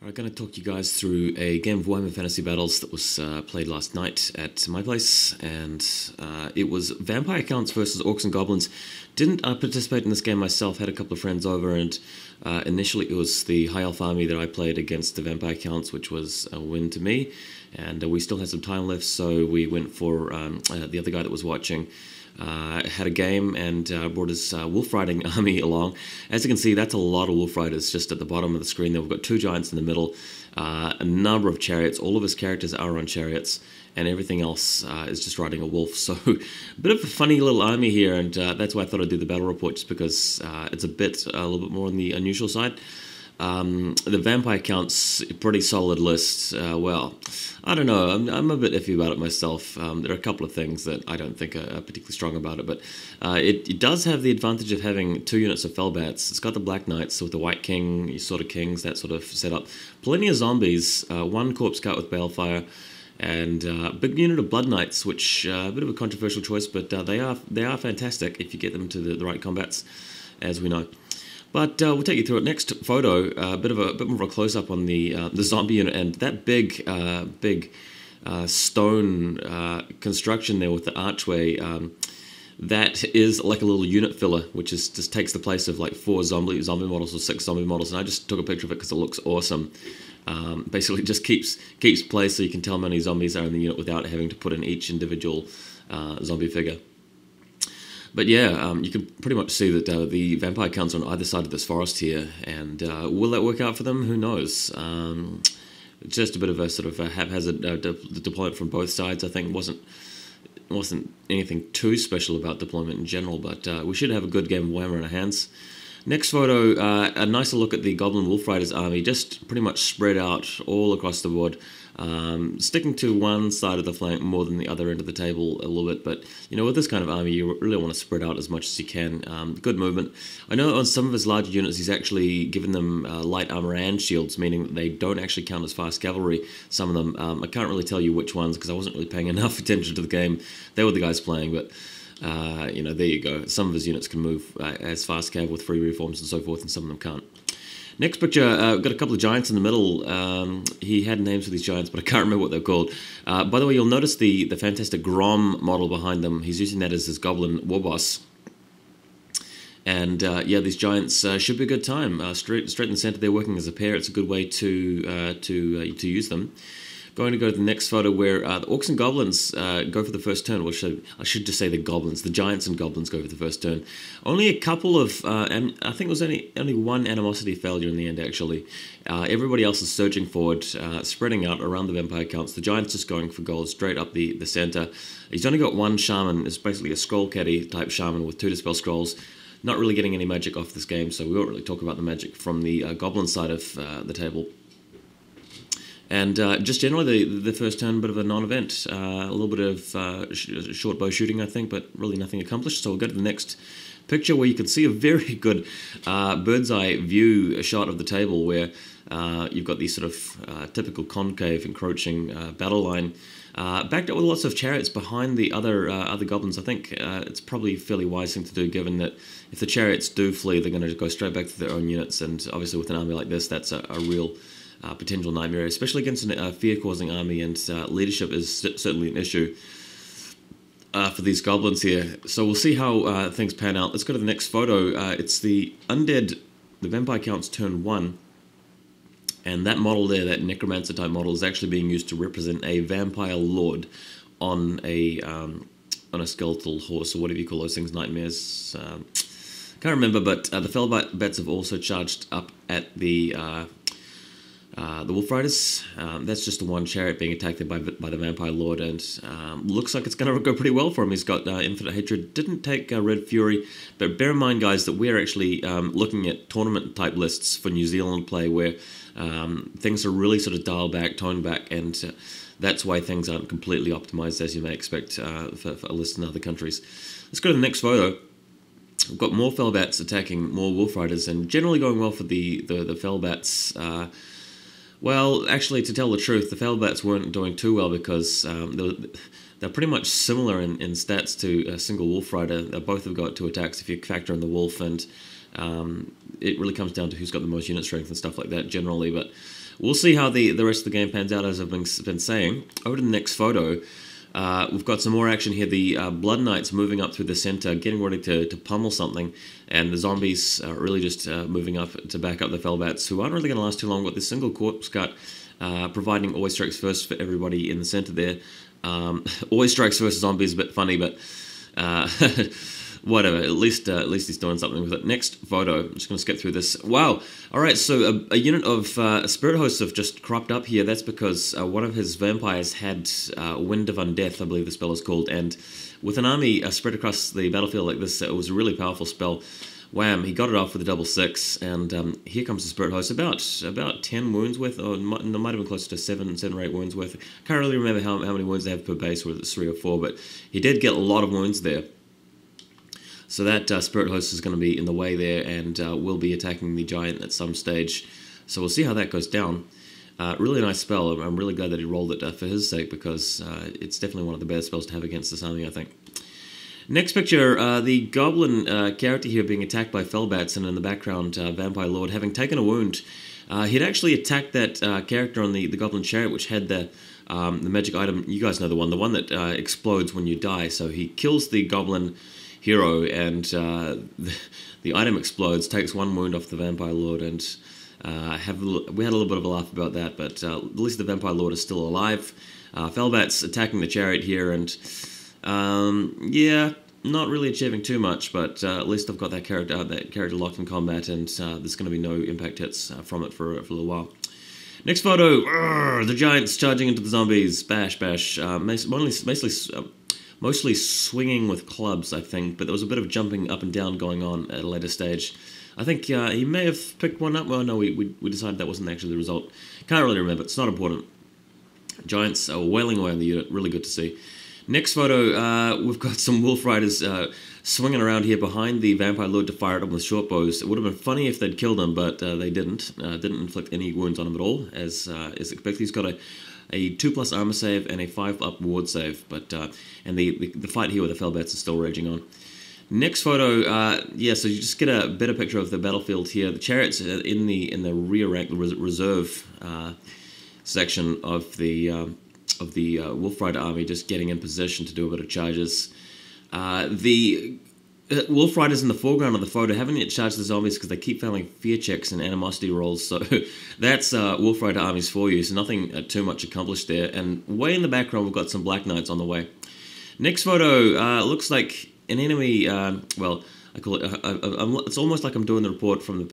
I'm going to talk you guys through a game of Warhammer Fantasy Battles that was played last night at my place, and it was Vampire Counts versus Orcs and Goblins. Didn't participate in this game myself, had a couple of friends over, and initially it was the High Elf army that I played against the Vampire Counts, which was a win to me, and we still had some time left, so we went for the other guy that was watching. Had a game and brought his wolf riding army along. As you can see, that's a lot of wolf riders just at the bottom of the screen there. We've got two giants in the middle, a number of chariots. All of his characters are on chariots, and everything else is just riding a wolf. So a bit of a funny little army here, and that's why I thought I'd do the battle report, just because it's a little bit more on the unusual side. The Vampire Counts, pretty solid list. Well, I don't know, I'm a bit iffy about it myself. There are a couple of things that I don't think are particularly strong about it, but it does have the advantage of having two units of Fellbats. It's got the Black Knights with the White King, sort of kings, that sort of setup. Plenty of zombies, one Corpse Scout with Balefire, and a big unit of Blood Knights, which a bit of a controversial choice, but they are fantastic if you get them to the right combats, as we know. But we'll take you through it. Next photo, a bit more of a close-up on the zombie unit, and that big stone construction there with the archway. That is like a little unit filler, which is just takes the place of like 4 zombie models or 6 zombie models. And I just took a picture of it because it looks awesome. Basically, just keeps place so you can tell how many zombies are in the unit without having to put in each individual zombie figure. But yeah, you can pretty much see that the Vampire Counts are on either side of this forest here, and will that work out for them? Who knows? Just a bit of a sort of a haphazard deployment from both sides. I think wasn't anything too special about deployment in general, but we should have a good game of Warhammer in our hands. Next photo, a nicer look at the Goblin Wolfriders army, just pretty much spread out all across the board. Sticking to one side of the flank more than the other end of the table a little bit, but you know, with this kind of army you really want to spread out as much as you can. Good movement. I know on some of his larger units he's actually given them light armor and shields, meaning that they don't actually count as fast cavalry, some of them. I can't really tell you which ones because I wasn't really paying enough attention to the game. They were the guys playing, but you know, there you go. Some of his units can move as fast cav with free reforms and so forth, and some of them can't. Next picture, we've got a couple of giants in the middle. He had names for these giants, but I can't remember what they're called. By the way, you'll notice the fantastic Grom model behind them. He's using that as his Goblin Warboss. And yeah, these giants should be a good time. Straight in the center, they're working as a pair. It's a good way to use them. Going to go to the next photo where the Orcs and Goblins go for the first turn. Well, I should just say the Goblins. The Giants and Goblins go for the first turn. Only a couple of, and I think it was only one animosity failure in the end, actually. Everybody else is surging forward, spreading out around the Vampire Counts. The Giants just going for gold straight up the center. He's only got one Shaman. It's basically a Scroll Caddy type Shaman with 2 Dispel Scrolls. Not really getting any magic off this game, so we won't really talk about the magic from the Goblin side of the table. And just generally, the first turn, a bit of a non-event. A little bit of short bow shooting, I think, but really nothing accomplished. So we'll go to the next picture where you can see a very good bird's eye view shot of the table where you've got these sort of typical concave encroaching battle line. Backed up with lots of chariots behind the other goblins. I think it's probably a fairly wise thing to do, given that if the chariots do flee, they're going to go straight back to their own units. And obviously with an army like this, that's a real potential nightmare, especially against a fear-causing army, and leadership is certainly an issue for these goblins here. So we'll see how things pan out. Let's go to the next photo. It's the Vampire Counts turn 1, and that model there, that Necromancer type model, is actually being used to represent a Vampire Lord on a skeletal horse, or whatever you call those things, nightmares. Can't remember, but the Fellbats have also charged up at the Wolfriders. That's just the one chariot being attacked by the Vampire Lord, and looks like it's going to go pretty well for him. He's got Infinite Hatred. Didn't take Red Fury, but bear in mind, guys, that we're actually looking at tournament-type lists for New Zealand play where things are really sort of dialed back, toned back, and that's why things aren't completely optimized, as you may expect for a list in other countries. Let's go to the next photo. We've got more Fellbats attacking more Wolfriders, and generally going well for the Fellbats. Well, actually, to tell the truth, the Fellbats weren't doing too well because they're pretty much similar in stats to a single Wolfrider. They both have got 2 attacks if you factor in the Wolf, and it really comes down to who's got the most unit strength and stuff like that generally. But we'll see how the rest of the game pans out, as I've been saying. Over to the next photo. We've got some more action here. The Blood Knights moving up through the center, getting ready to pummel something, and the zombies are really just moving up to back up the Felbats, who aren't really going to last too long. With the single corpse cut, providing always strikes first for everybody in the center there. Always strikes first zombies, a bit funny, but whatever. At least he's doing something with it. Next photo. I'm just going to skip through this. Wow. All right. So a unit of spirit hosts have just cropped up here. That's because one of his vampires had Wind of Undeath, I believe the spell is called, and with an army spread across the battlefield like this, it was a really powerful spell. Wham! He got it off with a double 6, and here comes the spirit host. About 10 wounds worth, or it might have been closer to 7 or 8 wounds worth. Can't really remember how many wounds they have per base, whether it's 3 or 4, but he did get a lot of wounds there. So that spirit host is going to be in the way there, and will be attacking the giant at some stage. So we'll see how that goes down. Really nice spell. I'm really glad that he rolled it for his sake, because it's definitely one of the better spells to have against this army, I think. Next picture, the goblin character here being attacked by Felbats, and in the background, Vampire Lord having taken a wound. He'd actually attacked that character on the goblin chariot, which had the magic item. You guys know the one that explodes when you die. So he kills the goblin hero, and the item explodes, takes 1 wound off the Vampire Lord, and we had a little bit of a laugh about that, but at least the Vampire Lord is still alive. Felbats attacking the chariot here, and yeah, not really achieving too much, but at least I've got that character locked in combat, and there's going to be no impact hits from it for a little while. Next photo, the giants charging into the zombies, bash, bash, mostly swinging with clubs, I think, but there was a bit of jumping up and down going on at a later stage. I think he may have picked one up. Well, no, we decided that wasn't actually the result. Can't really remember. It's not important. Giants are wailing away on the unit. Really good to see. Next photo, we've got some Wolfriders swinging around here behind the Vampire Lord to fire at him with short bows. It would have been funny if they'd killed him, but they didn't. Didn't inflict any wounds on him at all, as expected. He's got a 2+ armor save and a 5+ ward save, but and the fight here with the Felbats is still raging on. Next photo, yeah, so you just get a better picture of the battlefield here. The chariots in the rear rank, the reserve section of the Wolfrider army, just getting in position to do a bit of charges. The Wolfriders in the foreground of the photo haven't yet charged the zombies because they keep failing fear checks and animosity rolls, so that's Wolfrider armies for you, so nothing too much accomplished there. And way in the background we've got some Black Knights on the way. Next photo looks like an enemy, well, I call it, it's almost like I'm doing the report from the